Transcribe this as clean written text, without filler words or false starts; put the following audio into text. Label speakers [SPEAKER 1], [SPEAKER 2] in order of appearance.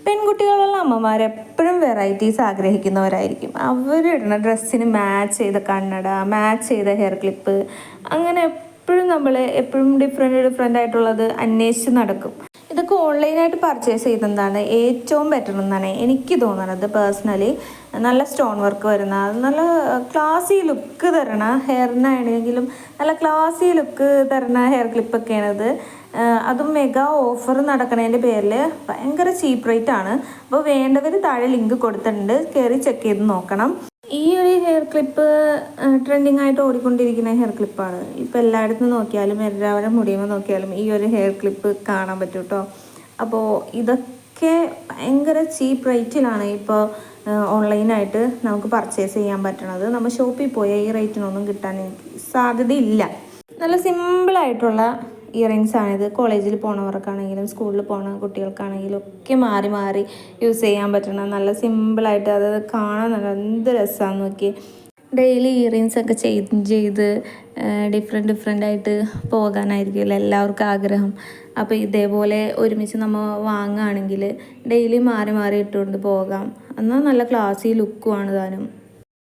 [SPEAKER 1] പെൺകുട്ടികളുള്ള അമ്മമാരെപ്പോഴും varieties ആഗ്രഹിക്കുന്നവരായിരിക്കും. അവരിടുന്ന ഡ്രസ്സിന് match ചെയ്ത കണ്ണട, മാച്ച് ചെയ്ത ഹെയർ ക്ലിപ്പ്, അങ്ങനെ എപ്പോഴും നമ്മൾ എപ്പോഴും ഡിഫറെൻ്റ് ആയിട്ടുള്ളത് അന്വേഷിച്ച് നടക്കും. ഇതൊക്കെ ഓൺലൈനായിട്ട് പർച്ചേസ് ചെയ്യുന്നതാണ് ഏറ്റവും ബെറ്റർ എന്നാണ് എനിക്ക് തോന്നുന്നത്. പേഴ്സണലി നല്ല സ്റ്റോൺ വർക്ക് വരുന്ന നല്ല ക്ലാസി ലുക്ക് തരണ ഹെയറിനാണെങ്കിലും നല്ല ക്ലാസി ലുക്ക് തരണ ഹെയർ ക്ലിപ്പൊക്കെയാണിത്. അതും മെഗാ ഓഫർ നടക്കുന്നതിൻ്റെ പേരിൽ ഭയങ്കര ചീപ്പ് റേറ്റ് ആണ്. അപ്പോൾ വേണ്ടവർ താഴെ ലിങ്ക് കൊടുത്തിട്ടുണ്ട്, കയറി ചെക്ക് ചെയ്ത് നോക്കണം. ഈ ഒരു ഹെയർ ക്ലിപ്പ് ട്രെൻഡിങ് ആയിട്ട് ഓടിക്കൊണ്ടിരിക്കുന്ന ഹെയർ ക്ലിപ്പാണ്. ഇപ്പോൾ എല്ലായിടത്തും നോക്കിയാലും എല്ലാവരുടെ മുടിയുമ്പോൾ നോക്കിയാലും ഈ ഒരു ഹെയർ ക്ലിപ്പ് കാണാൻ പറ്റും കേട്ടോ. അപ്പോൾ ഇതൊക്കെ ഭയങ്കര ചീപ്പ് റേറ്റിലാണ് ഇപ്പോൾ ഓൺലൈനായിട്ട് നമുക്ക് പർച്ചേസ് ചെയ്യാൻ പറ്റണത്. നമ്മൾ ഷോപ്പിൽ പോയാൽ ഈ റേറ്റിനൊന്നും കിട്ടാൻ സാധ്യതയില്ല. നല്ല സിമ്പിളായിട്ടുള്ള ഇയറിങ്സ് ആണിത്. കോളേജിൽ പോണവർക്കാണെങ്കിലും സ്കൂളിൽ പോണ കുട്ടികൾക്കാണെങ്കിലും ഒക്കെ മാറി മാറി യൂസ് ചെയ്യാൻ പറ്റണ നല്ല സിമ്പിളായിട്ട്, അത് കാണാൻ നല്ല എന്ത് രസമാണെന്ന് നോക്കി. ഡെയിലി ഇയറിങ്സ് ഒക്കെ ചേഞ്ച് ചെയ്ത് ഡിഫറെൻ്റ് ആയിട്ട് പോകാനായിരിക്കുമല്ലോ എല്ലാവർക്കും ആഗ്രഹം. അപ്പോൾ ഇതേപോലെ ഒരുമിച്ച് നമ്മൾ വാങ്ങുകയാണെങ്കിൽ ഡെയിലി മാറി മാറി ഇട്ടുകൊണ്ട് പോകാം. എന്നാൽ നല്ല ക്ലാസി ലുക്കുമാണ് താനും.